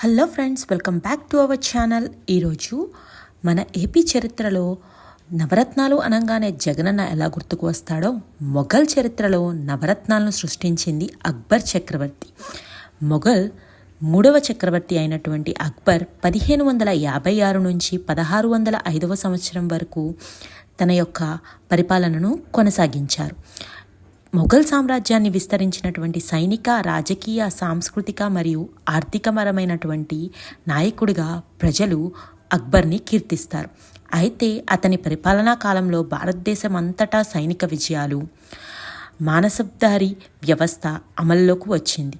Hello friends, welcome back to our channel. ఈరోజు మన AP చరిత్రలో నవరత్నాలు అనగానే జగనన్న ఎలా గుర్తుకు వస్తాడో, మొఘల్ చరిత్రలో నవరత్నాలను సృష్టించింది అక్బర్ చక్రవర్తి. మొఘల్ మూడవ చక్రవర్తి అయినటువంటి అక్బర్ 1556 నుంచి 1605 సంవత్సరం వరకు తన యొక్క పరిపాలనను కొనసాగించారు. మొఘల్ సామ్రాజ్యాన్ని విస్తరించినటువంటి సైనిక, రాజకీయ, సాంస్కృతిక మరియు ఆర్థికపరమైనటువంటి నాయకుడిగా ప్రజలు అక్బర్ని కీర్తిస్తారు. అయితే అతని పరిపాలనా కాలంలో భారతదేశం అంతటా సైనిక విజయాలు, మానసబ్దారీ వ్యవస్థ అమల్లోకి వచ్చింది.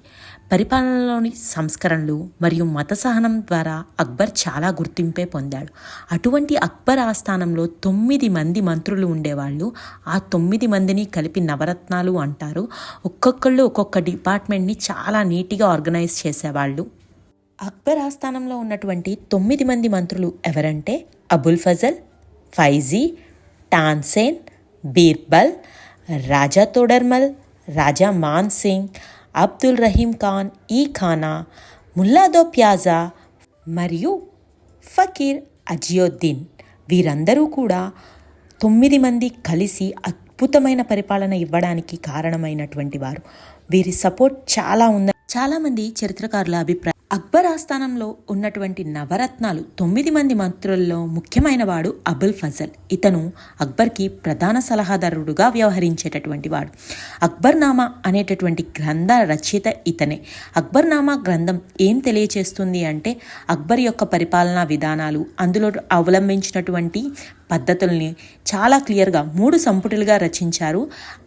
పరిపాలనలోని సంస్కరణలు మరియు మత సహనం ద్వారా అక్బర్ చాలా గుర్తింపే పొందాడు. అటువంటి అక్బర్ ఆస్థానంలో 9 మంది మంత్రులు ఉండేవాళ్ళు. ఆ 9 మందిని కలిపి నవరత్నాలు అంటారు. ఒక్కొక్కళ్ళు ఒక్కొక్క డిపార్ట్మెంట్ని చాలా నీట్గా ఆర్గనైజ్ చేసేవాళ్ళు. అక్బర్ ఆస్థానంలో ఉన్నటువంటి 9 మంది మంత్రులు ఎవరంటే అబుల్ ఫజల్, ఫైజీ, తాన్సేన్, బీర్బల్, రాజా తోడర్మల్, రాజా మాన్ సింగ్, అబ్దుల్ రహీం ఖాన్ ఈ ఖానా, ముల్లాదో ప్యాజా మరియు ఫకీర్ అజియోద్దీన్. వీరందరూ కూడా 9 మంది కలిసి అద్భుతమైన పరిపాలన ఇవ్వడానికి కారణమైనటువంటి వారు. వీరి సపోర్ట్ చాలా ఉందని చాలామంది చరిత్రకారుల అభిప్రాయం. అక్బర్ ఆస్థానంలో ఉన్నటువంటి నవరత్నాలు 9 మంది మంత్రుల్లో ముఖ్యమైన వాడు అబుల్ ఫజల్. ఇతను అక్బర్కి ప్రధాన సలహాదారుడుగా వ్యవహరించేటటువంటి వాడు. అక్బర్నామా అనేటటువంటి గ్రంథ రచయిత ఇతనే. అక్బర్నామా గ్రంథం ఏం తెలియచేస్తుంది అంటే అక్బర్ యొక్క పరిపాలనా విధానాలు, అందులో అవలంబించినటువంటి పద్ధతుల్ని చాలా క్లియర్గా 3 సంపుటులుగా రచించారు.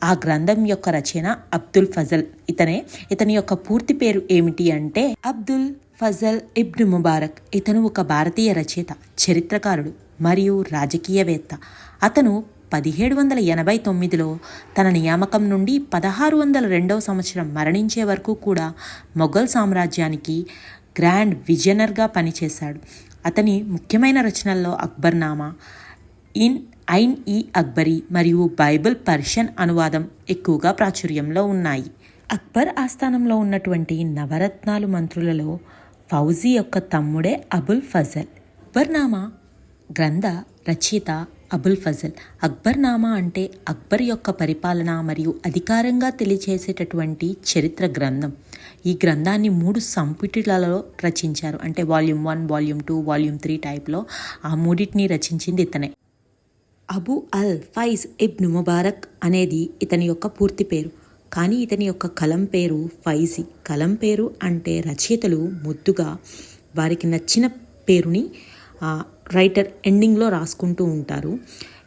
ఆ గ్రంథం యొక్క రచన అబ్దుల్ ఫజల్ ఇతనే. ఇతని యొక్క పూర్తి పేరు ఏమిటి అంటే అబ్దుల్ ఫజల్ ఇబ్న్ ముబారక్. ఇతను ఒక భారతీయ రచయిత, చరిత్రకారుడు మరియు రాజకీయవేత్త. అతను 1789లో తన నియామకం నుండి 1602 సంవత్సరం మరణించే వరకు కూడా మొఘల్ సామ్రాజ్యానికి గ్రాండ్ విజనర్గా పనిచేశాడు. అతని ముఖ్యమైన రచనల్లో అక్బర్నామా, ఐన్ ఈ అక్బరీ మరియు బైబిల్ పర్షియన్ అనువాదం ఎక్కువగా ప్రాచుర్యంలో ఉన్నాయి. అక్బర్ ఆస్థానంలో ఉన్నటువంటి నవరత్నాలు మంత్రులలో ఫౌజీ యొక్క తమ్ముడే అబుల్ ఫజల్. అక్బర్నామా గ్రంథ రచయిత అబుల్ ఫజల్. అక్బర్నామా అంటే అక్బర్ యొక్క పరిపాలన మరియు అధికారంగా తెలియచేసేటటువంటి చరిత్ర గ్రంథం. ఈ గ్రంథాన్ని 3 సంపుటిలలో రచించారు. అంటే వాల్యూమ్ 1, వాల్యూమ్ 2, వాల్యూమ్ 3 టైప్లో ఆ మూడింటిని రచించింది ఇతనే. అబు అల్ ఫైజ్ ఇబ్న్ ముబారక్ అనేది ఇతని యొక్క పూర్తి పేరు. కానీ ఇతని యొక్క కలం పేరు ఫైజీ. కలం పేరు అంటే రచయితలు ముద్దుగా వారికి నచ్చిన పేరుని రైటర్ ఎండింగ్లో రాసుకుంటూ ఉంటారు.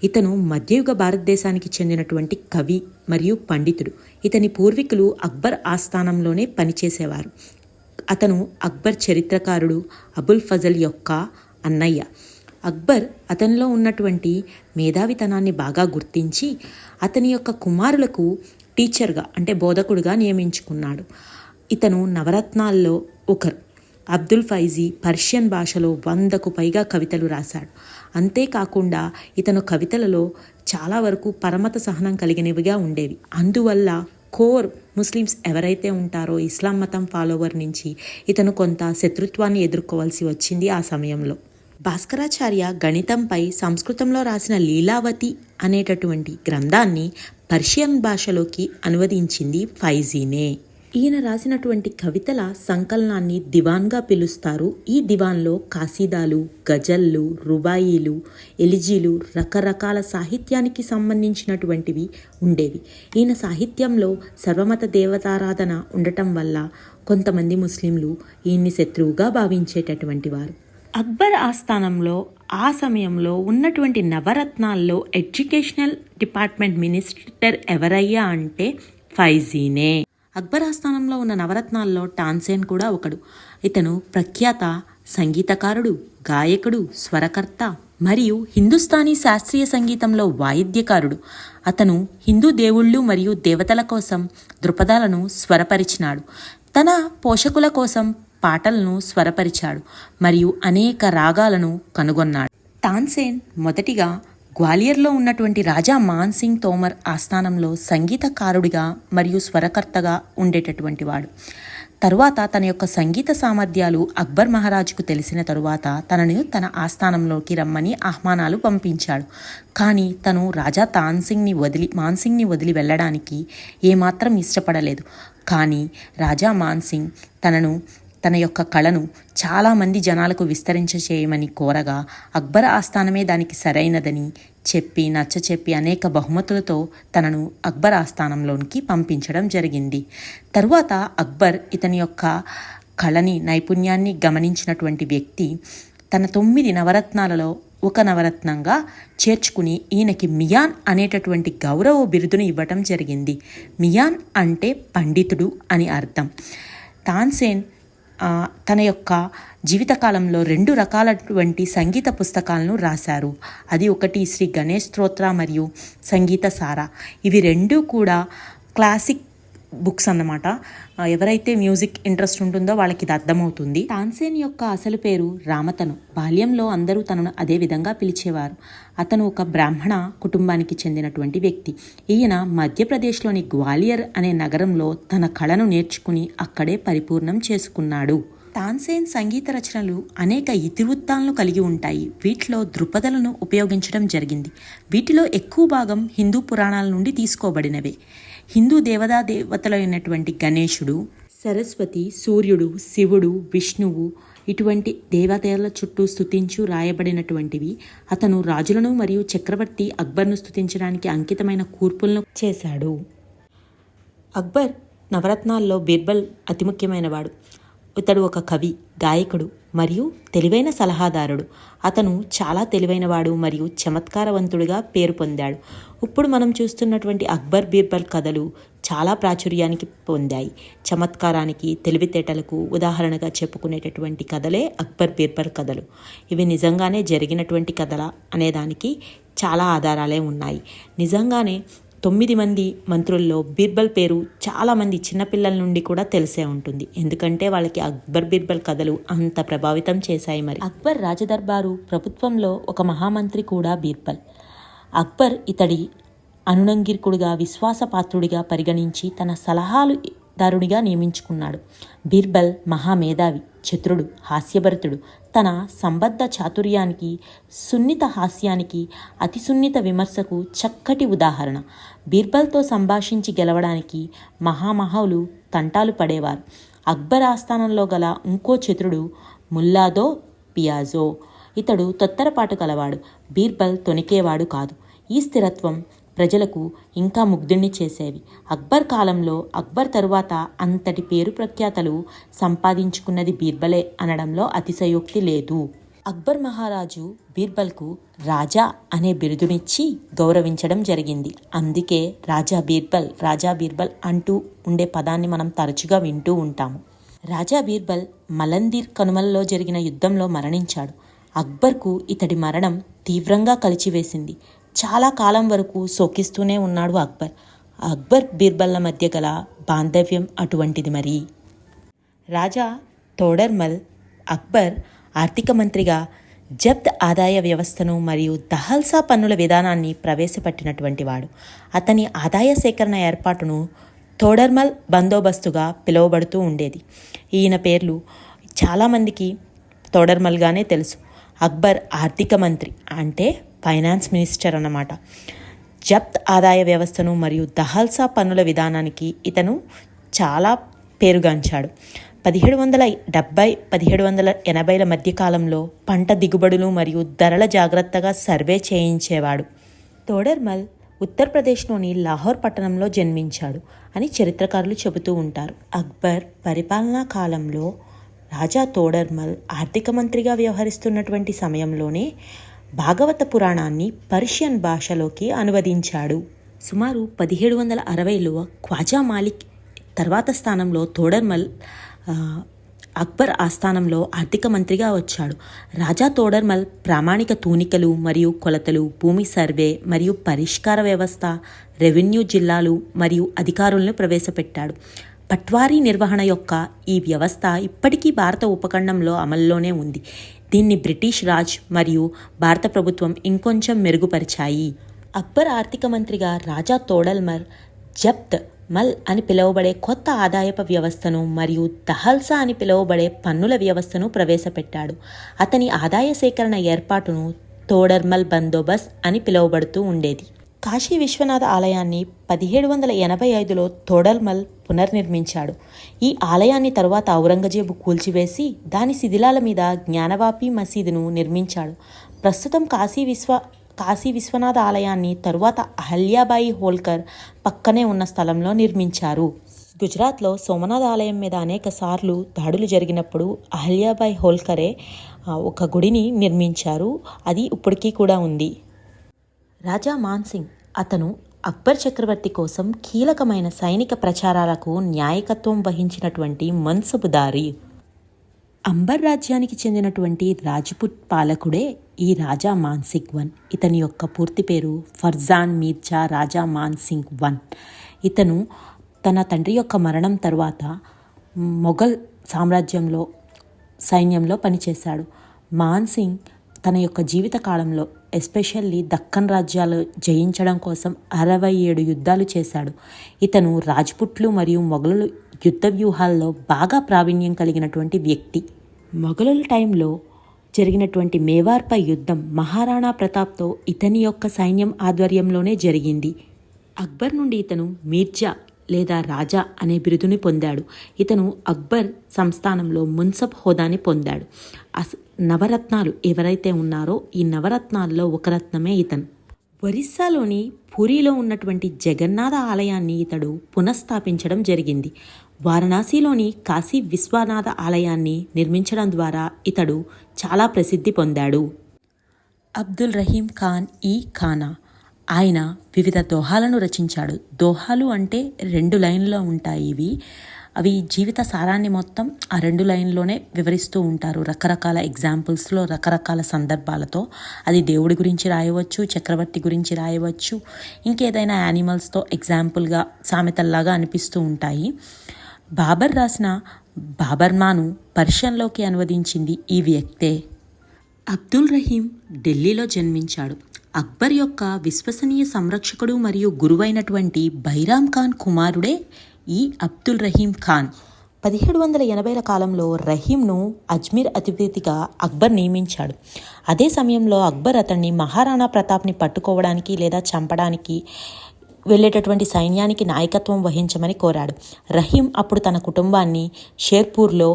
ఇతను మధ్యయుగ భారతదేశానికి చెందినటువంటి కవి మరియు పండితుడు. ఇతని పూర్వీకులు అక్బర్ ఆస్థానంలోనే పనిచేసేవారు. అతను అక్బర్ చరిత్రకారుడు అబుల్ ఫజల్ యొక్క అన్నయ్య. అక్బర్ అతనిలో ఉన్నటువంటి మేధావితనాన్ని బాగా గుర్తించి అతని యొక్క కుమారులకు టీచర్గా అంటే బోధకుడిగా నియమించుకున్నాడు. ఇతను నవరత్నాల్లో ఒకరు. అబ్దుల్ ఫైజీ పర్షియన్ భాషలో 100కు పైగా కవితలు రాశాడు. అంతేకాకుండా ఇతను కవితలలో చాలా వరకు పరమత సహనం కలిగినవిగా ఉండేవి. అందువల్ల కోర్ ముస్లిమ్స్ ఎవరైతే ఉంటారో ఇస్లాం మతం ఫాలోవర్ నుంచి ఇతను కొంత శత్రుత్వాన్ని ఎదుర్కోవాల్సి వచ్చింది ఆ సమయంలో. భాస్కరాచార్య గణితంపై సంస్కృతంలో రాసిన లీలావతి అనేటటువంటి గ్రంథాన్ని పర్షియన్ భాషలోకి అనువదించింది ఫైజీనే. ఈయన రాసినటువంటి కవితల సంకలనాన్ని దివాన్గా పిలుస్తారు. ఈ దివాన్లో కాసీదాలు, గజల్లు, రుబాయిలు, ఎలిజీలు, రకరకాల సాహిత్యానికి సంబంధించినటువంటివి ఉండేవి. ఈయన సాహిత్యంలో సర్వమత దేవతారాధన ఉండటం వల్ల కొంతమంది ముస్లింలు ఈయన్ని శత్రువుగా భావించేటటువంటి వారు. అక్బర్ ఆస్థానంలో ఆ సమయంలో ఉన్నటువంటి నవరత్నాల్లో ఎడ్యుకేషనల్ డిపార్ట్మెంట్ మినిస్టర్ ఎవరయ్యా అంటే ఫైజీనే. అక్బర్ ఆస్థానంలో ఉన్న నవరత్నాల్లో తాన్సేన్ కూడా ఒకడు. ఇతను ప్రఖ్యాత సంగీతకారుడు, గాయకుడు, స్వరకర్త మరియు హిందుస్థానీ శాస్త్రీయ సంగీతంలో వాయిద్యకారుడు. అతను హిందూ దేవుళ్ళు మరియు దేవతల కోసం దృపదాలను స్వరపరిచినాడు. తన పోషకుల కోసం పాటలను స్వరపరిచాడు మరియు అనేక రాగాలను కనుగొన్నాడు. తాన్సేన్ మొదటిగా గ్వాలియర్లో ఉన్నటువంటి రాజా మాన్ సింగ్ తోమర్ ఆస్థానంలో సంగీతకారుడిగా మరియు స్వరకర్తగా ఉండేటటువంటి వాడు. తరువాత తన యొక్క సంగీత సామర్థ్యాలు అక్బర్ మహారాజుకు తెలిసిన తరువాత తనను తన ఆస్థానంలోకి రమ్మని ఆహ్వానాలు పంపించాడు. కానీ తను రాజా మాన్సింగ్ని వదిలి వెళ్ళడానికి ఏమాత్రం ఇష్టపడలేదు. కానీ రాజా మాన్సింగ్ తన యొక్క కళను చాలామంది జనాలకు విస్తరించచేయమని కోరగా అక్బర్ ఆస్థానమే దానికి సరైనదని నచ్చచెప్పి అనేక బహుమతులతో తనను అక్బర్ ఆస్థానంలోనికి పంపించడం జరిగింది. తరువాత అక్బర్ ఇతని యొక్క నైపుణ్యాన్ని గమనించినటువంటి వ్యక్తి తన 9 నవరత్నాలలో ఒక నవరత్నంగా చేర్చుకుని ఈయనకి మియాన్ అనేటటువంటి గౌరవ బిరుదును ఇవ్వటం జరిగింది. మియాన్ అంటే పండితుడు అని అర్థం. తాన్సేన్ తన యొక్క జీవితకాలంలో 2 రకాలటువంటి సంగీత పుస్తకాలను రాశారు. అది ఒకటి శ్రీ గణేష్ స్తోత్ర మరియు సంగీత సార. ఇవి 2 కూడా క్లాసిక్ బుక్స్ అన్నమాట. ఎవరైతే మ్యూజిక్ ఇంట్రెస్ట్ ఉంటుందో వాళ్ళకి ఇది అర్థమవుతుంది. తాన్సేన్ యొక్క అసలు పేరు రామతను. బాల్యంలో అందరూ తనను అదే విధంగా పిలిచేవారు. అతను ఒక బ్రాహ్మణ కుటుంబానికి చెందినటువంటి వ్యక్తి. ఈయన మధ్యప్రదేశ్లోని గ్వాలియర్ అనే నగరంలో తన కళను నేర్చుకుని అక్కడే పరిపూర్ణం చేసుకున్నాడు. తాన్సేన్ సంగీత రచనలు అనేక ఇతివృత్తాలను కలిగి ఉంటాయి. వీటిలో ధృపదలను ఉపయోగించడం జరిగింది. వీటిలో ఎక్కువ భాగం హిందూ పురాణాల నుండి తీసుకోబడినవే. హిందూ దేవతలైనటువంటి గణేశుడు, సరస్వతి, సూర్యుడు, శివుడు, విష్ణువు ఇటువంటి దేవతల చుట్టూ స్తుతించు రాయబడినటువంటివి. అతను రాజులను మరియు చక్రవర్తి అక్బర్ను స్తుతించడానికి అంకితమైన కూర్పులను చేశాడు. అక్బర్ నవరత్నాల్లో బీర్బల్ అతి ముఖ్యమైనవాడు. ఇతడు ఒక కవి, గాయకుడు మరియు తెలివైన సలహాదారుడు. అతను చాలా తెలివైనవాడు మరియు చమత్కారవంతుడిగా పేరు పొందాడు. ఇప్పుడు మనం చూస్తున్నటువంటి అక్బర్ బీర్బల్ కథలు చాలా ప్రాచుర్యానికి పొందాయి. చమత్కారానికి, తెలివితేటలకు ఉదాహరణగా చెప్పుకునేటటువంటి కథలే అక్బర్ బీర్బల్ కథలు. ఇవి నిజంగానే జరిగినటువంటి కథల అనేదానికి చాలా ఆధారాలే ఉన్నాయి. నిజంగానే 9 మంది మంత్రుల్లో బీర్బల్ పేరు చాలామంది చిన్నపిల్లల నుండి కూడా తెలిసే ఉంటుంది. ఎందుకంటే వాళ్ళకి అక్బర్ బీర్బల్ కథలు అంత ప్రభావితం చేశాయి. మరి అక్బర్ రాజదర్బారు ప్రభుత్వంలో ఒక మహామంత్రి కూడా బీర్బల్. అక్బర్ ఇతడి అనునంగికుడిగా, విశ్వాసపాత్రుడిగా పరిగణించి తన సలహాదారుడిగా నియమించుకున్నాడు. బీర్బల్ మహామేధావి, చతురుడు, హాస్యభరితుడు. తన సంబద్ధ చాతుర్యానికి, సున్నిత హాస్యానికి, అతి సున్నిత విమర్శకు చక్కటి ఉదాహరణ. బీర్బల్తో సంభాషించి గెలవడానికి మహామహులు తంటాలు పడేవారు. అక్బర్ ఆస్థానంలో గల ఇంకో చతురుడు ముల్లాదో పియాజో. ఇతడు తొత్తరపాటు కలవాడు. బీర్బల్ తొణికేవాడు కాదు. ఈ స్థిరత్వం ప్రజలకు ఇంకా ముగ్ధుణ్ణి చేసేవి. అక్బర్ కాలంలో, అక్బర్ తరువాత అంతటి పేరు ప్రఖ్యాతలు సంపాదించుకున్నది బీర్బలే అనడంలో అతిశయోక్తి లేదు. అక్బర్ మహారాజు బీర్బల్కు రాజా అనే బిరుదునిచ్చి గౌరవించడం జరిగింది. అందుకే రాజా బీర్బల్ అంటూ ఉండే పదాన్ని మనం తరచుగా వింటూ ఉంటాము. రాజా బీర్బల్ మలందీర్ కనుమల్లో జరిగిన యుద్ధంలో మరణించాడు. అక్బర్కు ఇతడి మరణం తీవ్రంగా కలిచివేసింది. చాలా కాలం వరకు శోకిస్తూనే ఉన్నాడు అక్బర్. అక్బర్ బీర్బల్ల మధ్య గల బాంధవ్యం అటువంటిది. మరి రాజా తోడర్మల్ అక్బర్ ఆర్థిక మంత్రిగా జబ్త్ ఆదాయ వ్యవస్థను మరియు దహల్సా పన్నుల విధానాన్ని ప్రవేశపెట్టినటువంటి వాడు. అతని ఆదాయ సేకరణ ఏర్పాటును తోడర్మల్ బందోబస్తుగా పిలువబడుతూ ఉండేది. ఈయన పేర్లు చాలామందికి తోడర్మల్గానే తెలుసు. అక్బర్ ఆర్థిక మంత్రి అంటే ఫైనాన్స్ మినిస్టర్ అన్నమాట. జబ్త్ ఆదాయ వ్యవస్థను మరియు దహల్సా పన్నుల విధానానికి ఇతను చాలా పేరుగాంచాడు. 1770-1780ల మధ్యకాలంలో పంట దిగుబడులు మరియు ధరల జాగ్రత్తగా సర్వే చేయించేవాడు. తోడర్మల్ ఉత్తరప్రదేశ్లోని లాహోర్ పట్టణంలో జన్మించాడు అని చరిత్రకారులు చెబుతూ ఉంటారు. అక్బర్ పరిపాలనా కాలంలో రాజా తోడర్మల్ ఆర్థిక మంత్రిగా వ్యవహరిస్తున్నటువంటి సమయంలోనే భాగవత పురాణాన్ని పర్షియన్ భాషలోకి అనువదించాడు. సుమారు 1760లో ఖ్వాజా మాలిక్ తర్వాత స్థానంలో తోడర్మల్ అక్బర్ ఆస్థానంలో ఆర్థిక మంత్రిగా వచ్చాడు. రాజా తోడర్మల్ ప్రామాణిక తూనికలు మరియు కొలతలు, భూమి సర్వే మరియు పరిష్కార వ్యవస్థ, రెవెన్యూ జిల్లాలు మరియు అధికారులను ప్రవేశపెట్టాడు. పట్వారీ నిర్వహణ యొక్క ఈ వ్యవస్థ ఇప్పటికీ భారత ఉపఖండంలో అమల్లోనే ఉంది. దీన్ని బ్రిటిష్ రాజ్ మరియు భారత ప్రభుత్వం ఇంకొంచెం మెరుగుపరిచాయి. అక్బర్ ఆర్థిక మంత్రిగా రాజా తోడర్మల్ జబ్త్ మల్ అని పిలువబడే కొత్త ఆదాయపు వ్యవస్థను మరియు దహల్సా అని పిలువబడే పన్నుల వ్యవస్థను ప్రవేశపెట్టాడు. అతని ఆదాయ సేకరణ ఏర్పాటును తోడర్మల్ బందోబస్త్ అని పిలువబడుతూ ఉండేది. కాశీ విశ్వనాథ ఆలయాన్ని 1785లో తోడర్మల్ పునర్నిర్మించాడు. ఈ ఆలయాన్ని తరువాత ఔరంగజేబు కూల్చివేసి దాని శిథిలాల మీద జ్ఞానవాపి మసీదును నిర్మించాడు. ప్రస్తుతం కాశీ విశ్వనాథ ఆలయాన్ని తరువాత అహల్యాబాయి హోల్కర్ పక్కనే ఉన్న స్థలంలో నిర్మించారు. గుజరాత్లో సోమనాథ్ ఆలయం మీద అనేక సార్లు దాడులు జరిగినప్పుడు అహల్యాబాయి హోల్కరే ఒక గుడిని నిర్మించారు. అది ఇప్పటికీ కూడా ఉంది. రాజా మాన్సింగ్ అతను అక్బర్ చక్రవర్తి కోసం కీలకమైన సైనిక ప్రచారాలకు నాయకత్వం వహించినటువంటి మన్సబుదారి. అంబర్ రాజ్యానికి చెందినటువంటి రాజ్పుట్ పాలకుడే ఈ రాజా మాన్సింగ్ వన్. ఇతని యొక్క పూర్తి పేరు ఫర్జాన్ మీర్జా రాజా మాన్సింగ్ వన్. ఇతను తన తండ్రి యొక్క మరణం తర్వాత మొఘల్ సామ్రాజ్యంలో సైన్యంలో పనిచేశాడు. మాన్సింగ్ తన యొక్క జీవిత కాలంలో ఎస్పెషల్లీ దక్కన్ రాజ్యాలు జయించడం కోసం 67 యుద్ధాలు చేశాడు. ఇతను రాజ్పుట్లు మరియు మొఘలుల యుద్ధ వ్యూహాల్లో బాగా ప్రావీణ్యం కలిగినటువంటి వ్యక్తి. మొఘలుల టైంలో జరిగినటువంటి మేవార్పై యుద్ధం మహారాణా ప్రతాప్తో ఇతని యొక్క సైన్యం ఆధ్వర్యంలోనే జరిగింది. అక్బర్ నుండి ఇతను మీర్జా లేదా రాజా అనే బిరుదుని పొందాడు. ఇతను అక్బర్ సంస్థానంలో మున్సబ్ హోదాని పొందాడు. నవరత్నాలు ఎవరైతే ఉన్నారో ఈ నవరత్నాల్లో ఒక రత్నమే ఇతను. ఒరిస్సాలోని పూరిలో ఉన్నటువంటి జగన్నాథ ఆలయాన్ని ఇతడు పునఃస్థాపించడం జరిగింది. వారణాసిలోని కాశీ విశ్వనాథ ఆలయాన్ని నిర్మించడం ద్వారా ఇతడు చాలా ప్రసిద్ధి పొందాడు. అబ్దుల్ రహీం ఖాన్ ఈ ఖానా ఆయన వివిధ దోహాలను రచించాడు. దోహాలు అంటే 2 లైన్లో ఉంటాయి. అవి జీవిత సారాన్ని మొత్తం ఆ 2 లైన్లోనే వివరిస్తూ ఉంటారు. రకరకాల ఎగ్జాంపుల్స్లో రకరకాల సందర్భాలతో. అది దేవుడి గురించి రాయవచ్చు, చక్రవర్తి గురించి రాయవచ్చు, ఇంకేదైనా యానిమల్స్తో ఎగ్జాంపుల్గా సామెతల్లాగా అనిపిస్తూ ఉంటాయి. బాబర్ రాసిన బాబర్నామాను పర్షియన్లోకి అనువదించింది ఈ వ్యక్తే. అబ్దుల్ రహీం ఢిల్లీలో జన్మించాడు. అక్బర్ యొక్క విశ్వసనీయ సంరక్షకుడు మరియు గురువైనటువంటి బైరామ్ ఖాన్ కుమారుడే ఈ అబ్దుల్ రహీం ఖాన్. 1780ల కాలంలో రహీంను అజ్మీర్ అధిపతిగా అక్బర్ నియమించాడు. అదే సమయంలో అక్బర్ అతన్ని మహారాణా ప్రతాప్ని పట్టుకోవడానికి లేదా చంపడానికి వెళ్ళేటటువంటి సైన్యానికి నాయకత్వం వహించమని కోరాడు. రహీం అప్పుడు తన కుటుంబాన్ని షేర్పూర్లో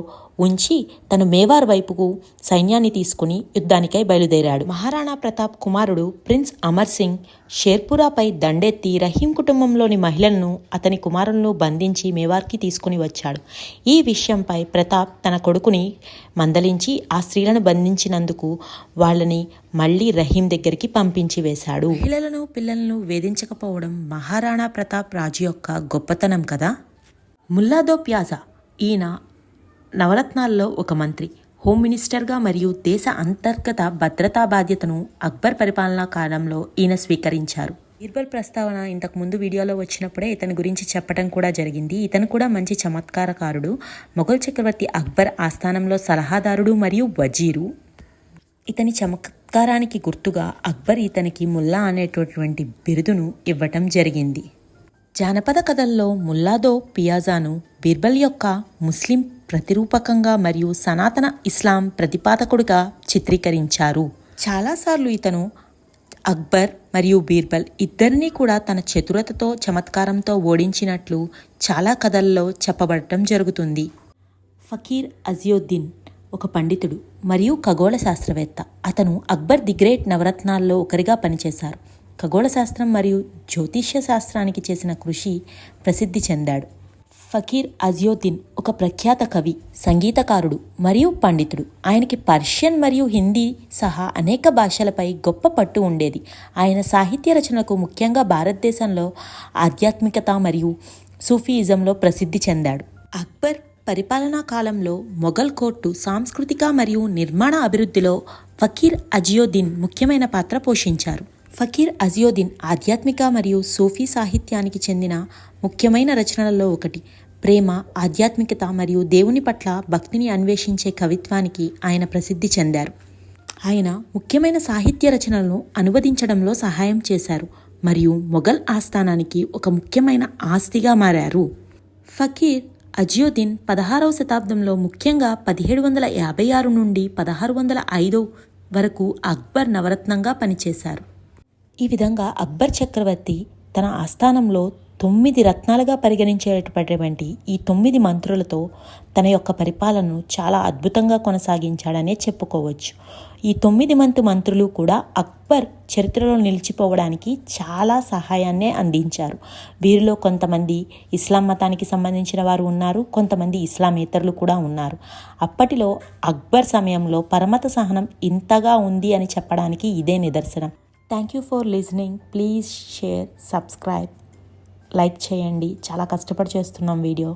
ఉంచి తను మేవార్ వైపుకు సైన్యాన్ని తీసుకుని యుద్ధానికై బయలుదేరాడు. మహారాణా ప్రతాప్ కుమారుడు ప్రిన్స్ అమర్ సింగ్ షేర్పురాపై దండెత్తి రహీం కుటుంబంలోని మహిళలను అతని కుమారులను బంధించి మేవార్కి తీసుకుని వచ్చాడు. ఈ విషయంపై ప్రతాప్ తన కొడుకుని మందలించి ఆ స్త్రీలను బంధించినందుకు వాళ్ళని మళ్ళీ రహీం దగ్గరికి పంపించి వేశాడు. మహిళలను పిల్లలను వేధించకపోవడం మహారాణా ప్రతాప్ రాజు యొక్క గొప్పతనం కదా. ముల్లాదో ప్యాజా ఈయన నవరత్నాల్లో ఒక మంత్రి. హోమ్ మినిస్టర్గా మరియు దేశ అంతర్గత భద్రతా బాధ్యతను అక్బర్ పరిపాలనా కాలంలో ఈయన స్వీకరించారు. బీర్బల్ ప్రస్తావన ఇంతకు ముందు వీడియోలో వచ్చినప్పుడే ఇతని గురించి చెప్పడం కూడా జరిగింది. ఇతను కూడా మంచి చమత్కారకారుడు. మొఘల్ చక్రవర్తి అక్బర్ ఆస్థానంలో సలహాదారుడు మరియు వజీరు. ఇతని చమత్కారానికి గుర్తుగా అక్బర్ ఇతనికి ముల్లా అనేటటువంటి బిరుదును ఇవ్వటం జరిగింది. జానపద కథల్లో ముల్లాదో పియాజాను బీర్బల్ యొక్క ముస్లిం ప్రతిరూపకంగా మరియు సనాతన ఇస్లాం ప్రతిపాదకుడిగా చిత్రీకరించారు. చాలాసార్లు ఇతను అక్బర్ మరియు బీర్బల్ ఇద్దరినీ కూడా తన చతురతతో చమత్కారంతో ఓడించినట్లు చాలా కథల్లో చెప్పబడటం జరుగుతుంది. ఫకీర్ అజియోద్దీన్ ఒక పండితుడు మరియు ఖగోళ శాస్త్రవేత్త. అతను అక్బర్ ది గ్రేట్ నవరత్నాల్లో ఒకరిగా పనిచేశారు. ఖగోళ శాస్త్రం మరియు జ్యోతిష్య శాస్త్రానికి చేసిన కృషి ప్రసిద్ధి చెందాడు. ఫకీర్ అజియోద్దీన్ ఒక ప్రఖ్యాత కవి, సంగీతకారుడు మరియు పండితుడు. ఆయనకి పర్షియన్ మరియు హిందీ సహా అనేక భాషలపై గొప్ప పట్టు ఉండేది. ఆయన సాహిత్య రచనకు ముఖ్యంగా భారతదేశంలో ఆధ్యాత్మికత మరియు సూఫీయిజంలో ప్రసిద్ధి చెందాడు. అక్బర్ పరిపాలనా కాలంలో మొఘల్ కోర్టు సాంస్కృతిక మరియు నిర్మాణ అభివృద్ధిలో ఫకీర్ అజియోద్దీన్ ముఖ్యమైన పాత్ర పోషించారు. ఫకీర్ అజియోద్దీన్ ఆధ్యాత్మిక మరియు సూఫీ సాహిత్యానికి చెందిన ముఖ్యమైన రచనలలో ఒకటి. ప్రేమ, ఆధ్యాత్మికత మరియు దేవుని పట్ల భక్తిని అన్వేషించే కవిత్వానికి ఆయన ప్రసిద్ధి చెందారు. ఆయన ముఖ్యమైన సాహిత్య రచనలను అనువదించడంలో సహాయం చేశారు. మరియు మొఘల్ ఆస్థానానికి ఒక ముఖ్యమైన ఆస్తిగా మారారు. ఫకీర్ అజియుద్దీన్ 16వ శతాబ్దంలో ముఖ్యంగా 1756 నుండి 1605 వరకు అక్బర్ నవరత్నంగా పనిచేశారు. ఈ విధంగా అక్బర్ చక్రవర్తి తన ఆస్థానంలో 9 రత్నాలుగా పరిగణించేటటువంటి ఈ 9 మంత్రులతో తన యొక్క పరిపాలనను చాలా అద్భుతంగా కొనసాగించాడనే చెప్పుకోవచ్చు. ఈ 9 మంత్రులు కూడా అక్బర్ చరిత్రలో నిలిచిపోవడానికి చాలా సహాయాన్నే అందించారు. వీరిలో కొంతమంది ఇస్లాం మతానికి సంబంధించిన వారు ఉన్నారు, కొంతమంది ఇస్లామేతరులు కూడా ఉన్నారు. అప్పటిలో అక్బర్ సమయంలో పరమత సహనం ఇంతగా ఉంది అని చెప్పడానికి ఇదే నిదర్శనం. Thank you for listening. Please share, subscribe, like చేయండి. చాలా కష్టపడి చేస్తున్నాం వీడియో.